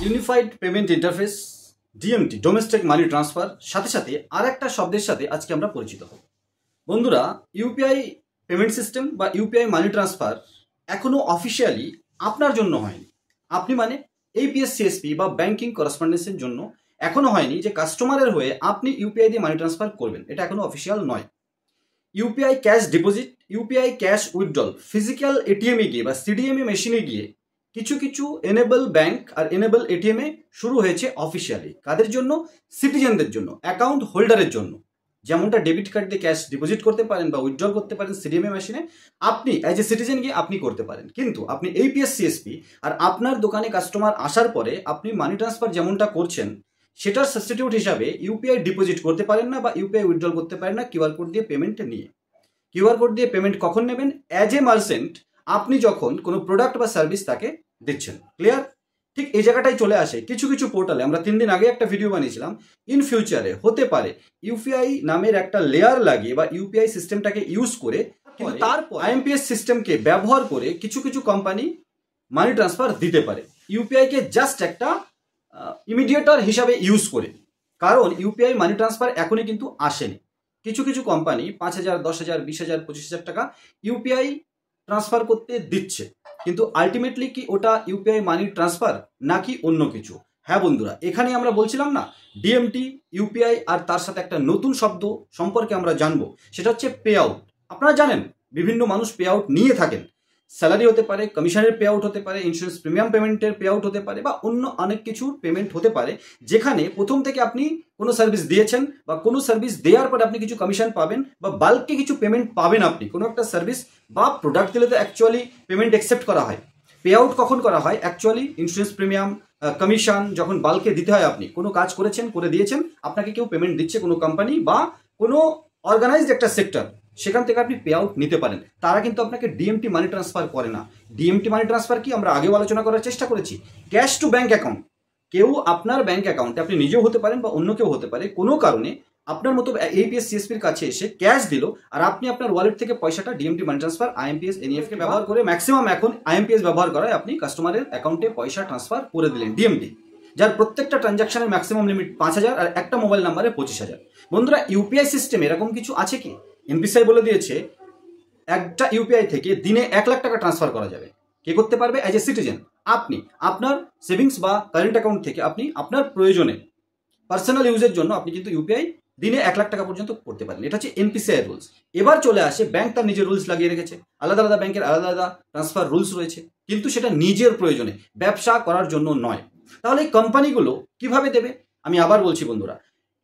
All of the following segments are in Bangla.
Unified payment interface DMT domestic money transfer সাথে সাথে আর একটা শব্দের সাথে আজকে আমরা পরিচিত হব। বন্ধুরা, ইউপিআই পেমেন্ট সিস্টেম বা ইউপিআই মানি ট্রান্সফার এখনো অফিসিয়ালি আপনার জন্য হয়নি। আপনি মানে এপিএস সিএসপি বা ব্যাংকিং করেসপন্ডেন্সের জন্য এখনো হয়নি যে কাস্টমারের হয়ে আপনি ইউপিআই দিয়ে মানি ট্রান্সফার করবেন, এটা এখনো অফিসিয়াল নয়। UPI cash deposit, UPI cash withdrawal physical এটিএমে গিয়ে বা সিডিএমএ মেশিনে গিয়ে কিছু কিছু এনেবল ব্যাংক আর এনেবল এটিএমে শুরু হয়েছে অফিসিয়ালি। কাদের জন্য? সিটিজেনদের জন্য, অ্যাকাউন্ট হোল্ডারের জন্য। যেমনটা ডেবিট কার্ড দিয়ে ক্যাশ ডিপোজিট করতে পারেন বা উইথড্রল করতে পারেন সিডিএমএ মেশিনে, আপনি অ্যাজ এ সিটিজেন গিয়ে আপনি করতে পারেন। কিন্তু আপনি এপিএস সিএসপি আর আপনার দোকানে কাস্টমার আসার পরে আপনি মানি ট্রান্সফার যেমনটা করছেন সেটার সাবস্টিটিউট হিসাবে ইউপিআই ডিপোজিট করতে পারেন না বা ইউপিআই উইথড্রল করতে পারেন না কিউআর কোড দিয়ে পেমেন্ট নিয়ে। কিউআর কোড দিয়ে পেমেন্ট কখন নেবেন? অ্যাজ এ মার্চেন্ট আপনি যখন কোনো প্রোডাক্ট বা সার্ভিস তাকে দিচ্ছেন। ক্লিয়ার? ঠিক এই জায়গাটাই চলে আসে কিছু কিছু পোর্টালে। আমরা 3 দিন আগে একটা ভিডিও বানিয়েছিলাম, ইন ফিউচারে হতে পারে ইউপিআই নামের একটা লেয়ার লাগিয়ে বা ইউপিআই সিস্টেমটাকে ইউজ করে, কিন্তু তারপর আইএমপিএস সিস্টেমকে ব্যবহার করে কিছু কিছু কোম্পানি মানি ট্রান্সফার দিতে পারে ইউপিআইকে জাস্ট একটা ইমিডিয়েটর হিসাবে ইউজ করে। কারণ ইউপিআই মানি ট্রান্সফার এখনই কিন্তু আসেনি। কিছু কিছু কোম্পানি 5,000, 10,000, 20,000, 25,000 টাকা ইউপিআই ট্রান্সফার করতে দিচ্ছে, কিন্তু আলটিমেটলি কি ওটা ইউপিআই মানি ট্রান্সফার নাকি অন্য কিছু? হ্যাঁ বন্ধুরা, এখানে আমরা বলছিলাম না ডিএমটি, ইউপিআই আর তার সাথে একটা নতুন শব্দ সম্পর্কে আমরা জানবো, সেটা হচ্ছে পে আউট। আপনারা জানেন বিভিন্ন মানুষ পে আউট নিয়ে থাকেন। স্যালারি হতে পারে, কমিশনের পে আউট হতে পারে, ইন্স্যুরেন্স প্রিমিয়াম পেমেন্টের পে আউট হতে পারে বা অন্য অনেক কিছুর পেমেন্ট হতে পারে, যেখানে প্রথম থেকে আপনি কোনো সার্ভিস দিয়েছেন বা কোনো সার্ভিস দেওয়ার পরে আপনি কিছু কমিশন পাবেন বা বাল্কে কিছু পেমেন্ট পাবেন। আপনি কোনো একটা সার্ভিস বা প্রোডাক্ট দিলে তো অ্যাকচুয়ালি পেমেন্ট অ্যাকসেপ্ট করা হয়। পে আউট কখন করা হয়? অ্যাকচুয়ালি ইন্স্যুরেন্স প্রিমিয়াম, কমিশন যখন বাল্কে দিতে হয়, আপনি কোনো কাজ করেছেন, করে দিয়েছেন, আপনাকে কেউ পেমেন্ট দিচ্ছে, কোনো কোম্পানি বা কোনো অর্গানাইজড একটা সেক্টর, সেখান থেকে আপনি পে আউট নিতে পারেন। তারা কিন্তু আপনাকে ডিএমটি মানি ট্রান্সফার করে না। ডিএমটি মানি ট্রান্সফার কি আমরা আগেও আলোচনা করার চেষ্টা করেছি, ক্যাশ টু ব্যাংক অ্যাকাউন্ট। কেউ আপনার ব্যাংক অ্যাকাউন্টে, আপনি নিজেও হতে পারেন বা অন্য কেউ হতে পারে, কোনো কারণে আপনার মতো এপিএস সিএসপির কাছে এসে ক্যাশ দিল আর আপনি আপনার ওয়ালেট থেকে পয়সাটা DMT money transfer, IMPS, NEFT ব্যবহার করে, ম্যাক্সিমাম এখন আইএমপিএস ব্যবহার করায় আপনি কাস্টমারের অ্যাকাউন্টে পয়সা ট্রান্সফার করে দিলেন ডিএমটি, যার প্রত্যেকটা ট্রানজাকশনের ম্যাক্সিমাম লিমিট 5,000 আর একটা মোবাইল নাম্বারে 25,000। বন্ধুরা, ইউপিআই সিস্টেম এরকম কিছু আছে কি? এনপিসিআই বলে দিয়েছে একটা ইউপিআই থেকে দিনে 1 লাখ টাকা ট্রান্সফার করা যাবে। কে করতে পারবে? As a citizen. আপনি আপনার সেভিংস বা কারেন্ট অ্যাকাউন্ট থেকে আপনি আপনার প্রয়োজনে পার্সোনাল ইউজের জন্য আপনি কিন্তু ইউপিআই দিনে 1 লাখ টাকা পর্যন্ত করতে পারেন। এটা হচ্ছে এনপিসিআই রুলস। এবার চলে আসে ব্যাংক তার নিজের রুলস লাগিয়ে রেখেছে, আলাদা আলাদা ব্যাংকের আলাদা আলাদা ট্রান্সফার রুলস রয়েছে, কিন্তু সেটা নিজের প্রয়োজনে, ব্যবসা করার জন্য নয়। তাহলে এই কোম্পানিগুলো কিভাবে দেবে? আমি আবার বলছি বন্ধুরা,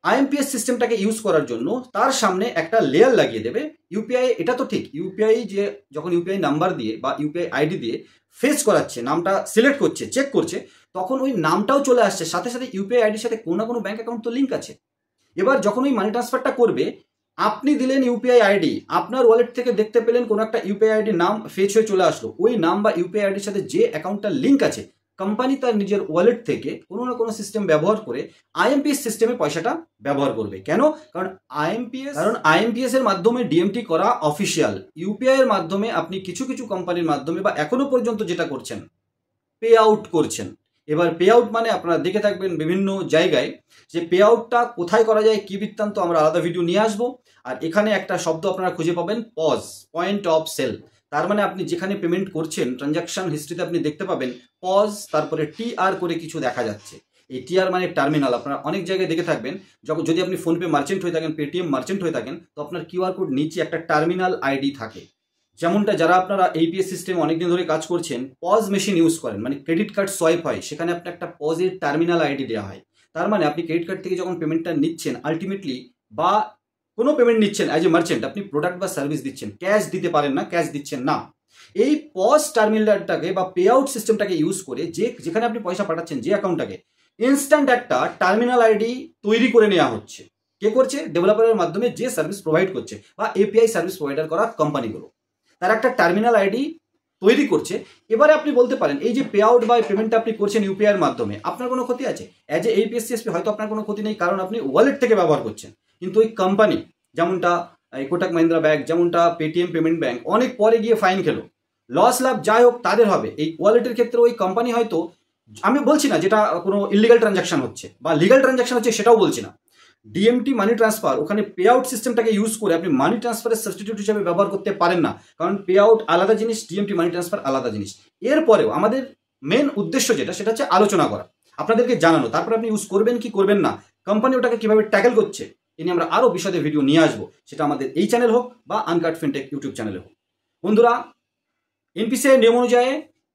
আইএমপিএস সিস্টেমটাকে ইউজ করার জন্য তার সামনে একটা লেয়ার লাগিয়ে দেবে ইউপিআই। এটা তো ঠিক, ইউপিআই যে যখন ইউপিআই নাম্বার দিয়ে বা ইউপিআই আইডি দিয়ে ফেস করাচ্ছে, নামটা সিলেক্ট করছে, চেক করছে, তখন ওই নামটাও চলে আসছে, সাথে সাথে ইউপিআই আইডির সাথে কোনো না কোনো ব্যাংক অ্যাকাউন্ট তো লিঙ্ক আছে। এবার যখন ওই মানি ট্রান্সফারটা করবে, আপনি দিলেন ইউপিআই আইডি, আপনার ওয়ালেট থেকে দেখতে পেলেন কোনো একটা ইউপিআই আইডির নাম ফেচ হয়ে চলে আসলো, ওই নাম বা ইউপিআই আইডির সাথে যে অ্যাকাউন্টটা লিঙ্ক আছে, কোম্পানি তার নিজের ওয়ালেট থেকে কোনো না কোনো সিস্টেম ব্যবহার করে আইএমপিএস সিস্টেমে পয়সাটা ব্যবহার করবে। কেন? কারণ আইএমপিএস এর মাধ্যমে ডিএমটি করা অফিসিয়াল। ইউপিআই এর মাধ্যমে আপনি কিছু কিছু কোম্পানির মাধ্যমে বা এখনো পর্যন্ত যেটা করছেন, পে আউট করছেন। এবার পে আউট মানে আপনারা দেখে থাকবেন বিভিন্ন জায়গায় যে পে আউটটা কোথায় করা যায়, কি বৃত্তান্ত, আমরা আলাদা ভিডিও নিয়ে আসবো। আর এখানে একটা শব্দ আপনারা খুঁজে পাবেন, পজ, পয়েন্ট অফ সেল। তার মানে আপনি যেখানে পেমেন্ট করছেন ট্রানজাকশন হিস্ট্রিতে আপনি দেখতে পাবেন পজ, তারপরে টিআর করে কিছু দেখা যাচ্ছে। এই টিআর মানে টার্মিনাল। আপনারা অনেক জায়গায় দেখে থাকবেন, যখন যদি আপনি ফোনপে মার্চেন্ট হয়ে থাকেন, পেটিএম মার্চেন্ট হয়ে থাকেন, তো আপনার কিউআর কোড নিচে একটা টার্মিনাল আইডি থাকে। যেমনটা যারা আপনারা এপিএস সিস্টেম অনেকদিন ধরে কাজ করছেন, পজ মেশিন ইউজ করেন, মানে ক্রেডিট কার্ড সোয়াইপ হয়, সেখানে আপনার একটা পজের টার্মিনাল আইডি দেওয়া হয়। তার মানে আপনি ক্রেডিট কার্ড থেকে যখন পেমেন্টটা নিচ্ছেন আলটিমেটলি, বা কোনো পেমেন্ট নিচ্ছেন অ্যাজ এ মার্চেন্ট, আপনি প্রোডাক্ট বা সার্ভিস দিচ্ছেন, ক্যাশ দিতে পারেন না, ক্যাশ দিচ্ছেন না, এই পজ টার্মিনালটাকে বা পে আউট সিস্টেমটাকে ইউজ করে যেখানে আপনি পয়সা পাঠাচ্ছেন, যে অ্যাকাউন্টটাকে, ইনস্ট্যান্ট একটা টার্মিনাল আইডি তৈরি করে নেওয়া হচ্ছে। কে করছে? ডেভেলপারের মাধ্যমে যে সার্ভিস প্রোভাইড করছে বা এপিআই সার্ভিস প্রোভাইডার করা কোম্পানিগুলো, তারা একটা টার্মিনাল আইডি তৈরি করছে। এবারে আপনি বলতে পারেন এই যে পে আউট বা পেমেন্টটা আপনি করছেন ইউপিআই এর মাধ্যমে, আপনার কোনো ক্ষতি আছে? অ্যাজ এ এপিএস সিএসপি হয়তো আপনার কোনো ক্ষতি নেই, কারণ আপনি ওয়ালেট থেকে ব্যবহার করছেন। কিন্তু ওই কোম্পানি, যেমনটা কোটাক মাহিন্দ্রা ব্যাংক, যেমনটা পেটিএম পেমেন্ট ব্যাংক, অনেক পরে গিয়ে ফাইন খেলো, লস লাভ যাই হোক তাদের হবে। এই ওয়ালেটের ক্ষেত্রে ওই কোম্পানি হয়তো আমি বলছি না যেটা কোনো ইলিগাল ট্রানজাকশন হচ্ছে বা লিগাল ট্রানজাকশন হচ্ছে সেটাও বলছি না। ডিএমটি মানি ট্রান্সফার ওখানে পে আউট সিস্টেমটাকে ইউজ করে আপনি মানি ট্রান্সফারের সাবস্টিটিউট হিসেবে ব্যবহার করতে পারেন না, কারণ পে আউট আলাদা জিনিস, ডিএমটি মানি ট্রান্সফার আলাদা জিনিস। এরপরেও আমাদের মেন উদ্দেশ্য সেটা হচ্ছে আলোচনা করা, আপনাদেরকে জানানো, তারপরে আপনি ইউজ করবেন কি করবেন না, কোম্পানি ওটাকে কিভাবে ট্যাকেল করছে এ নিয়ে আমরা আরও বিশদে ভিডিও নিয়ে আসবো, সেটা আমাদের এই চ্যানেল হোক বা আনকাট ফিনটেক ইউটিউব চ্যানেলে হোক। বন্ধুরা, এনপিসিআই নিয়ম অনুযায়ী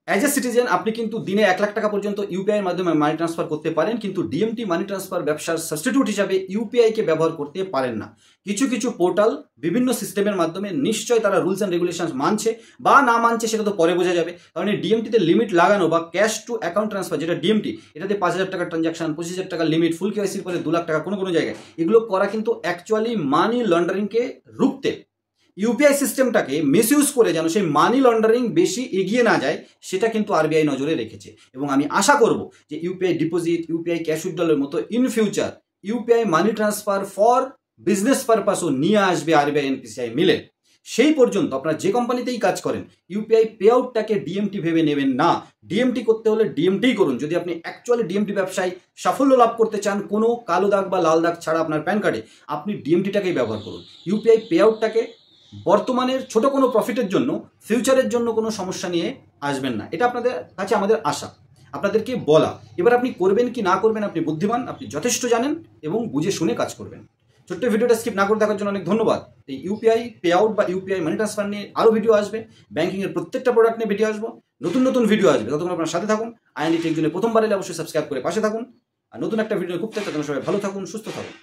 অ্যাজ এ সিটিজেন আপনি কিন্তু দিনে 1 লাখ টাকা পর্যন্ত ইউপিআইয়ের মাধ্যমে মানি ট্রান্সফার করতে পারেন, কিন্তু ডিএমটি মানি ট্রান্সফার ব্যবসার সাবস্টিটিউট হিসাবে ইউপিআইকে ব্যবহার করতে পারেন না। কিছু কিছু পোর্টাল বিভিন্ন সিস্টেমের মাধ্যমে নিশ্চয় তারা রুলস অ্যান্ড রেগুলেশনস মানছে বা না মানছে সেটা তো পরে বোঝা যাবে, কারণ এই ডিএমটিতে লিমিট লাগানো বা ক্যাশ টু অ্যাকাউন্ট ট্রান্সফার যেটা ডিএমটি, এটাতে 5,000 টাকার ট্রানজাকশন, 25,000 টাকার লিমিট, ফুল কেওয়াইসির পরে 2 লাখ টাকা কোনো কোনো জায়গায়, এগুলো করা কিন্তু অ্যাকচুয়ালি মানি লন্ডারিংকে রুখতে, ইউপিআই সিস্টেমটাকে মিসইউজ করে যেন সেই মানি লন্ডারিং বেশি এগিয়ে না যায় সেটা কিন্তু আরবিআই নজরে রেখেছে। এবং আমি আশা করব যে ইউপিআই ডিপোজিট, ইউপিআই ক্যাশ উইথড্রলের মতো in future UPI money transfer for business পারপাসও নিয়ে আসবে আরবিআই এনপিসিআই মিলে। সেই পর্যন্ত আপনারা যে কোম্পানিতেই কাজ করেন ইউপিআই পে আউটটাকে ডিএমটি ভেবে নেবেন না। ডিএমটি করতে হলে ডিএমটিই করুন। যদি আপনি অ্যাকচুয়ালি ডিএমটি ব্যবসায় সাফল্য লাভ করতে চান, কোনো কালো দাগ বা লাল দাগ ছাড়া আপনার প্যান কার্ডে, আপনি ডিএমটিটাকেই ব্যবহার করুন। ইউপিআই পে আউটটাকে বর্তমানের ছোট কোনো প্রফিটের জন্য, ফিউচারের জন্য কোনো সমস্যা নিয়ে আসবেন না, এটা আপনাদের কাছে আমাদের আশা, আপনাদেরকে বলা। এবার আপনি করবেন কি না করবেন, আপনি বুদ্ধিমান, আপনি যথেষ্ট জানেন এবং বুঝে শুনে কাজ করবেন। ছোট্ট ভিডিওটা স্কিপ না করে দেখার জন্য অনেক ধন্যবাদ। এই ইউপিআই পে আউট বা ইউপিআই মানি ট্রান্সফার নিয়ে আরও ভিডিও আসবে, ব্যাঙ্কিংয়ের প্রত্যেকটা প্রোডাক্ট নিয়ে ভিডিও আসবো, নতুন নতুন ভিডিও আসবে। ততক্ষণ আপনার সাথে থাকুন। আইএনডি টেক জোনে প্রথমবার এলে অবশ্যই সাবস্ক্রাইব করে পাশে থাকুন। আর নতুন একটা ভিডিও খুব তাড়াতাড়ি, সবাই ভালো থাকুন, সুস্থ থাকুন।